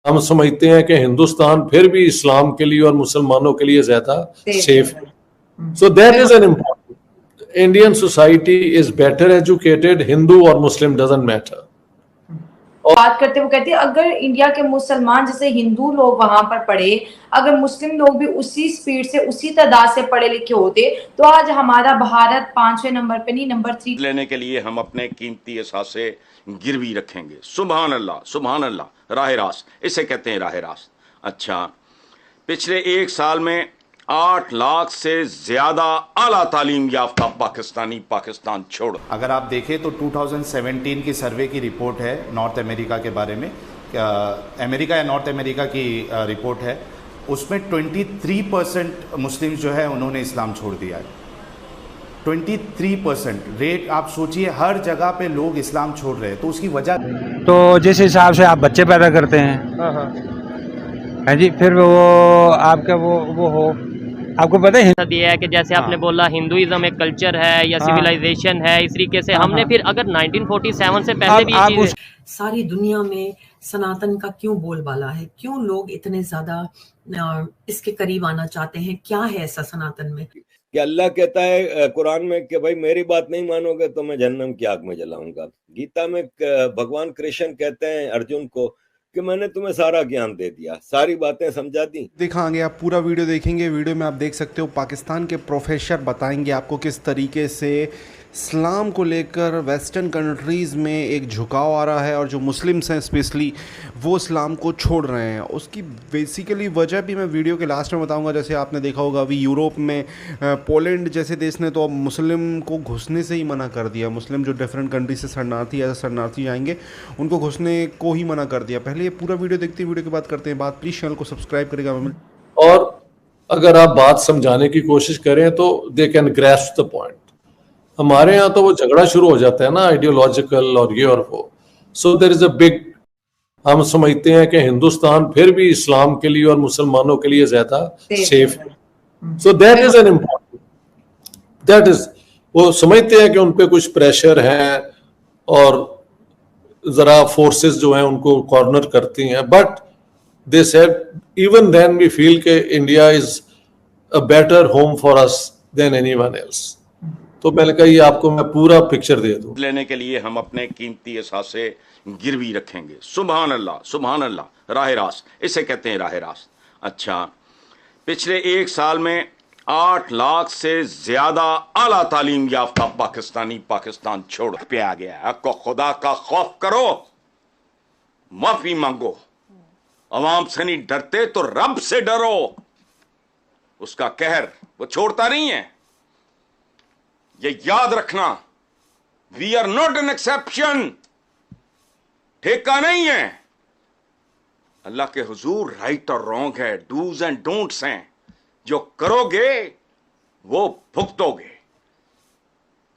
हम समझते हैं कि हिंदुस्तान फिर भी इस्लाम के लिए और मुसलमानों के लिए ज्यादा सेफ है। So that is an important. Indian society is better educated, Hindu और मुस्लिम डजंट मैटर। बात करते हुए कहते हैं अगर इंडिया के मुसलमान जैसे हिंदू लोग वहां पर पढ़े, अगर मुस्लिम लोग भी उसी स्पीड से उसी तादाद से पढ़े लिखे होते तो आज हमारा भारत 5वें नंबर पे नहीं नंबर 3 लेने के लिए हम अपने कीमती एहसासे गिरवी रखेंगे। सुभान अल्लाह, राह रास्त, इसे कहते हैं राह रास्त। अच्छा, पिछले एक साल में 8 लाख से ज्यादा आला तालीम याफ्ता पाकिस्तानी पाकिस्तान छोड़। अगर आप देखें तो 2017 की सर्वे की रिपोर्ट है नॉर्थ अमेरिका के बारे में, अमेरिका या नॉर्थ अमेरिका की रिपोर्ट है, उसमें 23% मुस्लिम जो है उन्होंने इस्लाम छोड़ दिया है। 23% रेट, आप सोचिए हर जगह पे लोग इस्लाम छोड़ रहे हैं, तो उसकी वजह तो जिस हिसाब से आप बच्चे पैदा करते हैं है जी, फिर वो आपका वो हो, आपको पता है ये है कि जैसे आपने बोला हिंदुइज्म एक कल्चर है या सिविलाइजेशन है, इस तरीके से हमने फिर अगर 1947 से पहले भी ये चीज़ सारी दुनिया में सनातन का क्यों बोलबाला है, क्यों लोग इतने ज्यादा इसके करीब आना चाहते हैं, क्या है ऐसा सनातन में कि अल्लाह कहता है कुरान में कि भाई मेरी बात नहीं मानोगे तो मैं जहन्नम की आग में जलाऊंगा। गीता में भगवान कृष्ण कहते हैं अर्जुन को कि मैंने तुम्हें सारा ज्ञान दे दिया, सारी बातें समझा दी। दिखाएंगे, आप पूरा वीडियो देखेंगे, वीडियो में आप देख सकते हो पाकिस्तान के प्रोफेसर बताएंगे आपको किस तरीके से इस्लाम को लेकर वेस्टर्न कंट्रीज़ में एक झुकाव आ रहा है और जो मुस्लिम्स हैं स्पेशली वो इस्लाम को छोड़ रहे हैं। उसकी बेसिकली वजह भी मैं वीडियो के लास्ट में बताऊंगा। जैसे आपने देखा होगा अभी यूरोप में पोलैंड जैसे देश ने तो अब मुस्लिम को घुसने से ही मना कर दिया। मुस्लिम जो डिफरेंट कंट्री से शरणार्थी आएंगे उनको घुसने को ही मना कर दिया। पहले ये पूरा वीडियो देखते हैं, वीडियो की बात करते हैं। बात प्लीज़ चैनल को सब्सक्राइब करेगा। और अगर आप बात समझाने की कोशिश करें तो they can grasp the point. हमारे यहाँ तो वो झगड़ा शुरू हो जाता है ना, आइडियोलॉजिकल और ये और वो। So there is a big, हम समझते हैं कि हिंदुस्तान फिर भी इस्लाम के लिए और मुसलमानों के लिए ज्यादा सेफ है। So that is an important, that is, वो समझते हैं कि उन पे कुछ प्रेशर है और जरा फोर्सेस जो हैं उनको कॉर्नर करती हैं, but they said even then we feel कि India is a better home for us than anyone else. तो मैंने कहा ये आपको मैं पूरा पिक्चर दे दूं। लेने के लिए हम अपने कीमती एहसासे गिरवी रखेंगे। सुभान अल्लाह, राह रास्त, इसे कहते हैं राह रास्त। अच्छा, पिछले एक साल में 8 लाख से ज्यादा आला तालीम याफ्ता पाकिस्तानी पाकिस्तान छोड़ पे आ गया है। खुदा का खौफ करो, माफी मांगो, अवाम से नहीं डरते तो रब से डरो। उसका कहर वो छोड़ता नहीं है, ये याद रखना। We are not an exception, ठेका नहीं है। अल्लाह के हुजूर राइट और रॉन्ग है, डूज एंड डोंट्स हैं। जो करोगे वो भुगतोगे।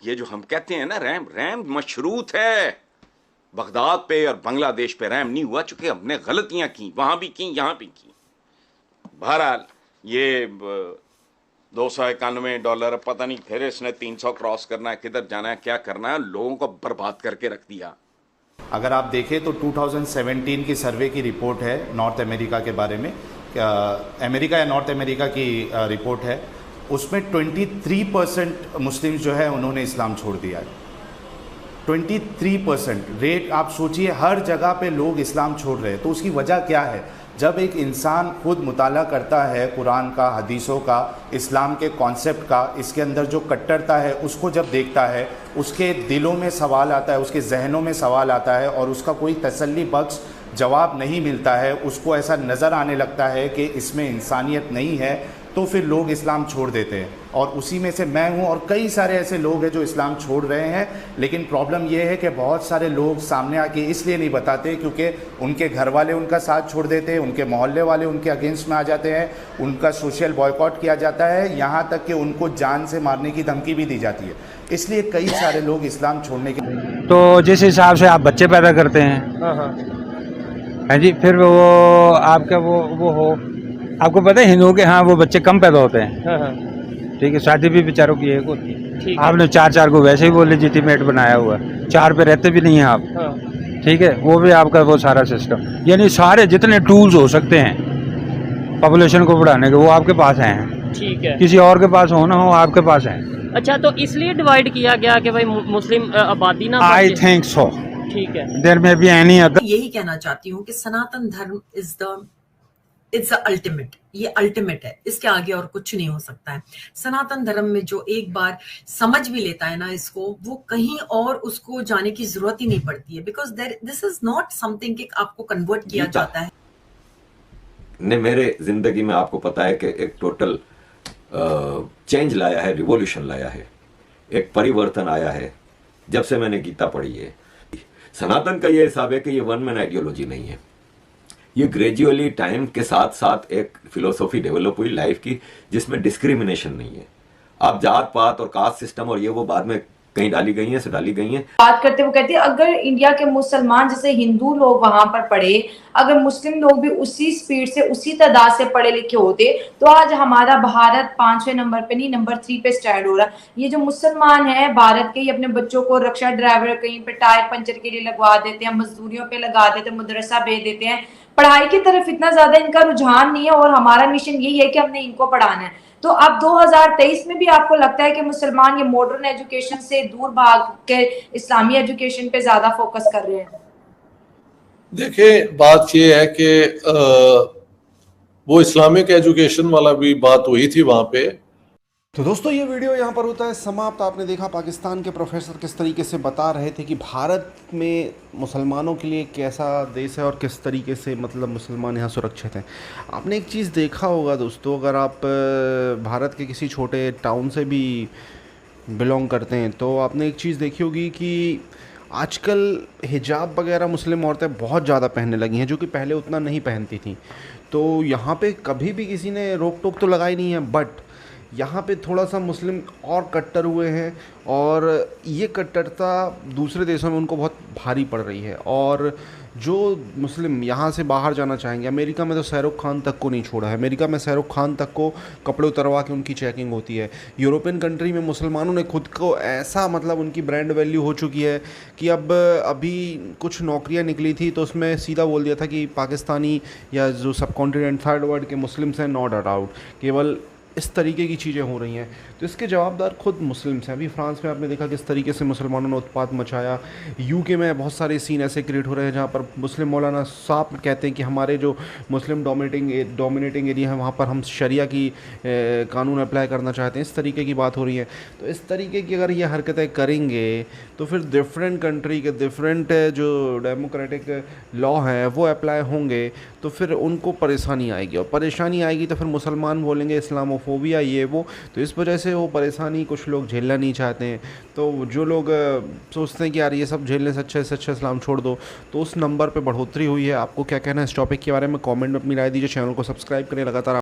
ये जो हम कहते हैं ना रैम मशरूत है। बगदाद पे और बांग्लादेश पे रैम नहीं हुआ चूंकि हमने गलतियां की, वहां भी की, यहां भी की। बहरहाल ये $291, पता नहीं फिर इसने 300 क्रॉस करना है, किधर जाना है, क्या करना है, लोगों को बर्बाद करके रख दिया। अगर आप देखें तो 2017 की सर्वे की रिपोर्ट है नॉर्थ अमेरिका के बारे में, अमेरिका या नॉर्थ अमेरिका की रिपोर्ट है, उसमें 23% मुस्लिम जो है उन्होंने इस्लाम छोड़ दिया है। 23% रेट, आप सोचिए हर जगह पे लोग इस्लाम छोड़ रहे हैं, तो उसकी वजह क्या है? जब एक इंसान खुद मुताला करता है कुरान का, हदीसों का, इस्लाम के कॉन्सेप्ट का, इसके अंदर जो कट्टरता है उसको जब देखता है, उसके दिलों में सवाल आता है, उसके जहनों में सवाल आता है और उसका कोई तसल्ली बख्श जवाब नहीं मिलता है, उसको ऐसा नज़र आने लगता है कि इसमें इंसानियत नहीं है, तो फिर लोग इस्लाम छोड़ देते हैं। और उसी में से मैं हूँ और कई सारे ऐसे लोग हैं जो इस्लाम छोड़ रहे हैं। लेकिन प्रॉब्लम ये है कि बहुत सारे लोग सामने आके इसलिए नहीं बताते क्योंकि उनके घर वाले उनका साथ छोड़ देते हैं, उनके मोहल्ले वाले उनके अगेंस्ट में आ जाते हैं, उनका सोशल बॉयकॉट किया जाता है, यहाँ तक कि उनको जान से मारने की धमकी भी दी जाती है। इसलिए कई सारे लोग इस्लाम छोड़ने के, तो जिस हिसाब से आप बच्चे पैदा करते हैं है जी, फिर वो आपका वो हो, आपको पता है हिंदुओं के यहाँ वो बच्चे कम पैदा होते हैं। ठीक है, शादी भी बेचारों की एक होती है। आपने 4 को वैसे ही वो लेजिटिमेट बनाया हुआ है, 4 पे रहते भी नहीं हैं आप। ठीक है, वो भी आपका वो सारा सिस्टम, यानी सारे जितने टूल्स हो सकते हैं पॉपुलेशन को बढ़ाने के, वो आपके पास हैं। ठीक है। किसी और के पास हो ना हो, आपके पास हैं। अच्छा, तो इसलिए डिवाइड किया गया कि भाई मुस्लिम आबादी ना आई थिंक सो। ठीक है। देयर में बी एनी अदर। यही कहना चाहती हूँ कि सनातन धर्म इट्स द अल्टीमेट, ये अल्टीमेट है, इसके आगे और कुछ नहीं हो सकता है। सनातन धर्म में जो एक बार समझ भी लेता है ना इसको, वो कहीं और उसको जाने की जरूरत ही नहीं पड़ती है, because this is not something कि आपको कन्वर्ट किया जाता है। ने मेरे जिंदगी में आपको पता है कि एक टोटल चेंज लाया है, रिवॉल्यूशन लाया है, एक परिवर्तन आया है जब से मैंने गीता पढ़ी है। सनातन का ये हिसाब है कि ये वन मैन आइडियोलॉजी नहीं है, ये ग्रेजुअली टाइम के साथ साथ एक फिलोसॉफी डेवलप हुई लाइफ की, जिसमें डिस्क्रिमिनेशन नहीं है। आप जात पात और कास्ट सिस्टम और ये वो बाद में कहीं डाली गई हैं, डाली गई हैं। बात करते हुए कहती है अगर इंडिया के मुसलमान जैसे हिंदू लोग वहां पर पढ़े, अगर मुस्लिम लोग भी उसी स्पीड से उसी तादाद से पढ़े लिखे होते तो आज हमारा भारत 5वें नंबर पे नहीं नंबर 3 पे स्टैंड हो रहा। ये जो मुसलमान है भारत के, ये अपने बच्चों को रक्षा ड्राइवर कहीं पे टायर पंचर के लिए लगवा देते हैं, मजदूरियों पे लगा देते हैं, मदरसा भेज देते हैं। पढ़ाई की तरफ इतना ज्यादा इनका रुझान नहीं है और हमारा मिशन यही है कि हमने इनको पढ़ाना है। तो अब 2023 में भी आपको लगता है कि मुसलमान ये मॉडर्न एजुकेशन से दूर भाग के इस्लामी एजुकेशन पे ज्यादा फोकस कर रहे हैं? देखिए, बात ये है कि वो इस्लामिक एजुकेशन वाला भी बात हुई थी वहां पे। तो दोस्तों ये वीडियो यहाँ पर होता है समाप्त। आपने देखा पाकिस्तान के प्रोफेसर किस तरीके से बता रहे थे कि भारत में मुसलमानों के लिए कैसा देश है और किस तरीके से मतलब मुसलमान यहाँ सुरक्षित हैं। आपने एक चीज़ देखा होगा दोस्तों, अगर आप भारत के किसी छोटे टाउन से भी बिलोंग करते हैं तो आपने एक चीज़ देखी होगी कि आजकल हिजाब वगैरह मुस्लिम औरतें बहुत ज़्यादा पहनने लगी हैं, जो कि पहले उतना नहीं पहनती थी। तो यहाँ पे कभी भी किसी ने रोक टोक तो लगाई नहीं है, बट यहाँ पे थोड़ा सा मुस्लिम और कट्टर हुए हैं और ये कट्टरता दूसरे देशों में उनको बहुत भारी पड़ रही है। और जो मुस्लिम यहाँ से बाहर जाना चाहेंगे, अमेरिका में तो शाहरुख खान तक को नहीं छोड़ा है, अमेरिका में शाहरुख खान तक को कपड़े उतरवा के उनकी चेकिंग होती है। यूरोपियन कंट्री में मुसलमानों ने खुद को ऐसा मतलब उनकी ब्रांड वैल्यू हो चुकी है कि अब अभी कुछ नौकरियाँ निकली थी तो उसमें सीधा बोल दिया था कि पाकिस्तानी या जो सब कॉन्टिनेंट थर्ड वर्ल्ड के मुस्लिम्स हैं नॉट अलाउड, केवल इस तरीके की चीज़ें हो रही हैं। तो इसके जवाबदार खुद मुस्लिम्स हैं। अभी फ्रांस में आपने देखा किस तरीके से मुसलमानों ने उत्पात मचाया। यूके में बहुत सारे सीन ऐसे क्रिएट हो रहे हैं जहाँ पर मुस्लिम मौलाना साफ कहते हैं कि हमारे जो मुस्लिम डोमिनेटिंग एरिया है वहाँ पर हम शरिया की कानून अप्लाई करना चाहते हैं। इस तरीके की बात हो रही है। तो इस तरीके की अगर ये हरकतें करेंगे तो फिर डिफरेंट कंट्री के डिफरेंट जो डेमोक्रेटिक लॉ हैं वो अप्लाई होंगे तो फिर उनको परेशानी आएगी, और परेशानी आएगी तो फिर मुसलमान बोलेंगे इस्लामोफोबिया ये वो। तो इस वजह से वो परेशानी कुछ लोग झेलना नहीं चाहते हैं। तो जो लोग सोचते हैं कि यार ये सब झेलने से अच्छा इस्लाम छोड़ दो, तो उस नंबर पे बढ़ोतरी हुई है। आपको क्या कहना है इस टॉपिक के बारे में? कमेंट में अपनी राय दीजिए। चैनल को सब्सक्राइब करें लगातार।